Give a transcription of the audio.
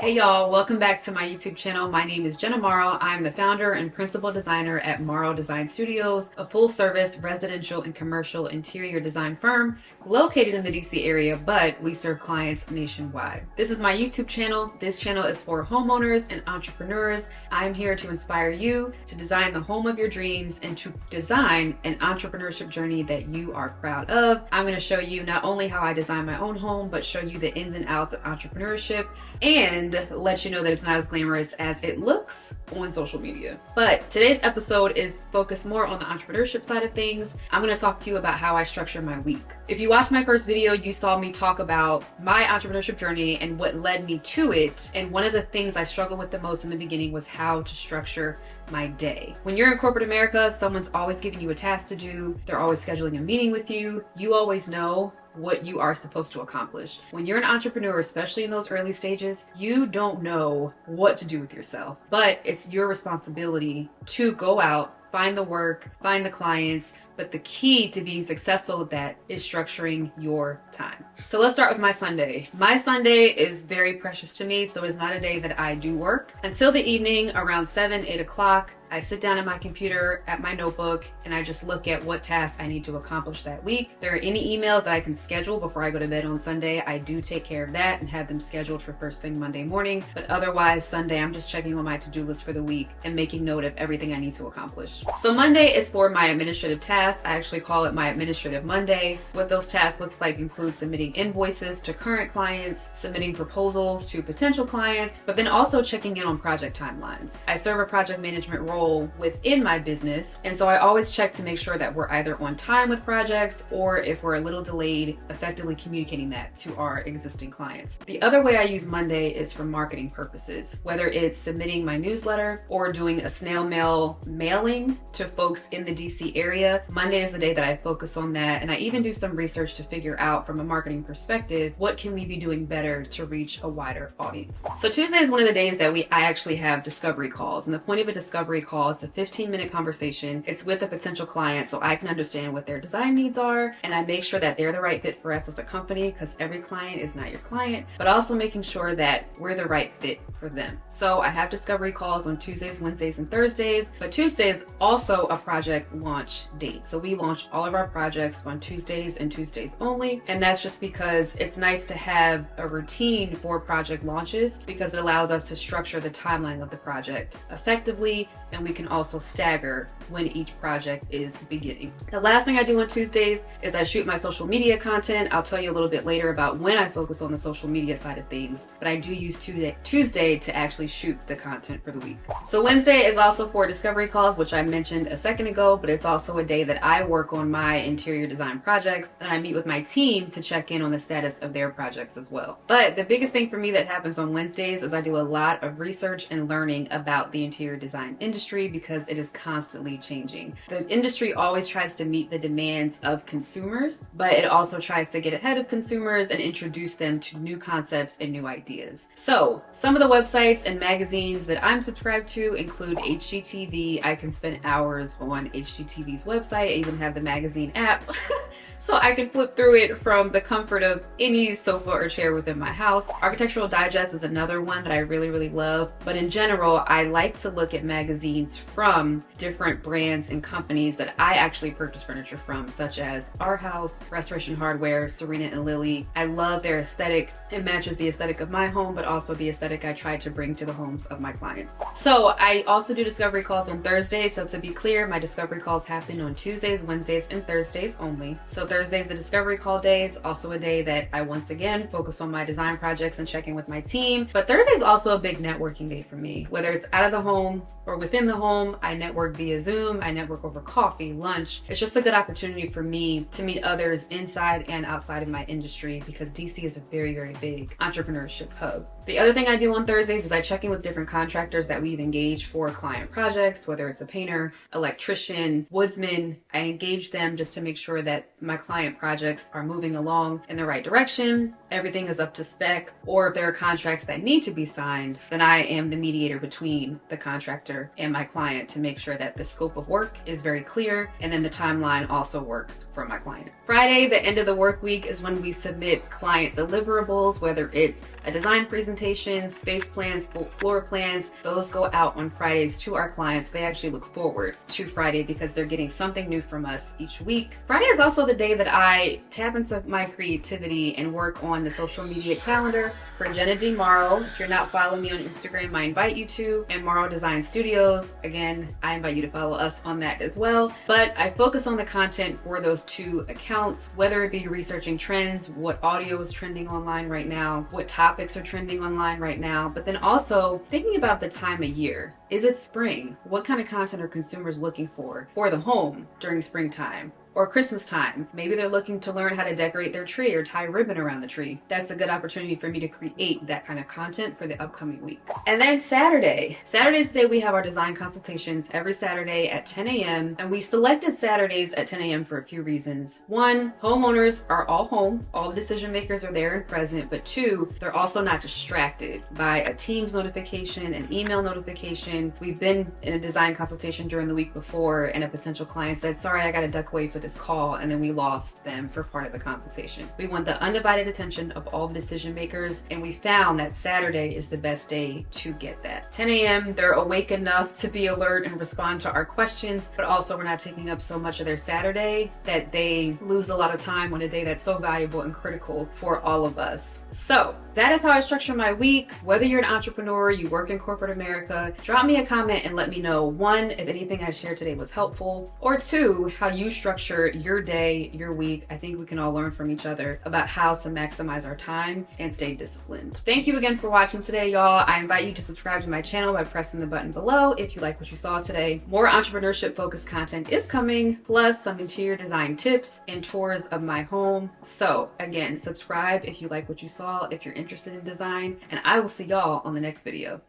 Hey y'all, welcome back to my YouTube channel. My name is Jenna Morrow. I'm the founder and principal designer at Morrow Design Studios, a full-service residential and commercial interior design firm located in the DC area, but we serve clients nationwide. This is my YouTube channel. This channel is for homeowners and entrepreneurs. I'm here to inspire you to design the home of your dreams and to design an entrepreneurship journey that you are proud of. I'm going to show you not only how I design my own home, but show you the ins and outs of entrepreneurship and let you know that it's not as glamorous as it looks on social media. But today's episode is focused more on the entrepreneurship side of things. I'm going to talk to you about how I structure my week. If you watched my first video, you saw me talk about my entrepreneurship journey and what led me to it. And one of the things I struggled with the most in the beginning was how to structure my day. When you're in corporate America, someone's always giving you a task to do. They're always scheduling a meeting with you. You always know what you are supposed to accomplish. When you're an entrepreneur, especially in those early stages, you don't know what to do with yourself, but it's your responsibility to go out, find the work, find the clients. But the key to being successful at that is structuring your time. So let's start with my Sunday. My Sunday is very precious to me, so it's not a day that I do work. Until the evening, around 7, 8 o'clock, I sit down at my computer, at my notebook, and I just look at what tasks I need to accomplish that week. If there are any emails that I can schedule before I go to bed on Sunday, I do take care of that and have them scheduled for first thing Monday morning. But otherwise, Sunday, I'm just checking on my to-do list for the week and making note of everything I need to accomplish. So Monday is for my administrative tasks. I actually call it my administrative Monday. What those tasks looks like includes submitting invoices to current clients, submitting proposals to potential clients, but then also checking in on project timelines. I serve a project management role within my business, and so I always check to make sure that we're either on time with projects or if we're a little delayed, effectively communicating that to our existing clients. The other way I use Monday is for marketing purposes, whether it's submitting my newsletter or doing a snail mail mailing to folks in the DC area. Monday is the day that I focus on that, and I even do some research to figure out from a marketing perspective, what can we be doing better to reach a wider audience. So Tuesday is one of the days that I actually have discovery calls, and the point of a discovery call, it's a 15-minute conversation. It's with a potential client so I can understand what their design needs are, and I make sure that they're the right fit for us as a company, because every client is not your client, but also making sure that we're the right fit for them. So I have discovery calls on Tuesdays, Wednesdays, and Thursdays, but Tuesday is also a project launch date. So we launch all of our projects on Tuesdays and Tuesdays only, and that's just because it's nice to have a routine for project launches because it allows us to structure the timeline of the project effectively, and we can also stagger when each project is beginning. The last thing I do on Tuesdays is I shoot my social media content. I'll tell you a little bit later about when I focus on the social media side of things, but I do use Tuesday to actually shoot the content for the week. So Wednesday is also for discovery calls, which I mentioned a second ago, but it's also a day that I work on my interior design projects, and I meet with my team to check in on the status of their projects as well. But the biggest thing for me that happens on Wednesdays is I do a lot of research and learning about the interior design industry because it is constantly changing. The industry always tries to meet the demands of consumers, but it also tries to get ahead of consumers and introduce them to new concepts and new ideas. So some of the websites and magazines that I'm subscribed to include HGTV. I can spend hours on HGTV's website. I even have the magazine app. So I can flip through it from the comfort of any sofa or chair within my house. Architectural Digest is another one that I really love. But in general, I like to look at magazines from different brands and companies that I actually purchase furniture from, such as Our House, Restoration Hardware, Serena and Lily. I love their aesthetic. It matches the aesthetic of my home, but also the aesthetic I try to bring to the homes of my clients. So I also do discovery calls on Thursdays. So to be clear, my discovery calls happen on Tuesdays, Wednesdays, and Thursdays only. So Thursday is a discovery call day. It's also a day that I once again focus on my design projects and checking with my team. But Thursday is also a big networking day for me. Whether it's out of the home or within the home, I network via Zoom, I network over coffee, lunch. It's just a good opportunity for me to meet others inside and outside of my industry because DC is a very big entrepreneurship hub. The other thing I do on Thursdays is I check in with different contractors that we've engaged for client projects, whether it's a painter, electrician, woodsman. I engage them just to make sure that my client projects are moving along in the right direction, everything is up to spec, or if there are contracts that need to be signed, then I am the mediator between the contractor and my client to make sure that the scope of work is very clear and then the timeline also works for my client. Friday, the end of the work week, is when we submit client deliverables, whether it's a design presentation, space plans, floor plans. Those go out on Fridays to our clients. They actually look forward to Friday because they're getting something new from us each week. Friday is also the day that I tap into my creativity and work on the social media calendar for Jenna D. Morrow. If you're not following me on Instagram, I invite you to, and Morrow Design Studios. Again, I invite you to follow us on that as well. But I focus on the content for those two accounts, whether it be researching trends, what audio is trending online right now, what topics are trending online right now, but then also thinking about the time of year. Is it spring? What kind of content are consumers looking for the home during springtime? Or Christmas time. Maybe they're looking to learn how to decorate their tree or tie ribbon around the tree. That's a good opportunity for me to create that kind of content for the upcoming week. And then Saturday. Saturday's the day we have our design consultations every Saturday at 10 a.m. And we selected Saturdays at 10 a.m. for a few reasons. One, homeowners are all home. All the decision makers are there and present. But two, they're also not distracted by a Teams notification, an email notification. We've been in a design consultation during the week before and a potential client said, sorry, I got to duck away for this call, and then we lost them for part of the consultation. We want the undivided attention of all decision makers, and we found that Saturday is the best day to get that. 10 a.m. they're awake enough to be alert and respond to our questions, but also we're not taking up so much of their Saturday that they lose a lot of time on a day that's so valuable and critical for all of us. So that is how I structure my week. Whether you're an entrepreneur, you work in corporate America, drop me a comment and let me know, one, if anything I shared today was helpful, or two, how you structure your day, your week. I think we can all learn from each other about how to maximize our time and stay disciplined. Thank you again for watching today, y'all. I invite you to subscribe to my channel by pressing the button below if you like what you saw today. More entrepreneurship focused content is coming, plus some interior design tips and tours of my home. So again, subscribe if you like what you saw, if you're interested in design, and I will see y'all on the next video.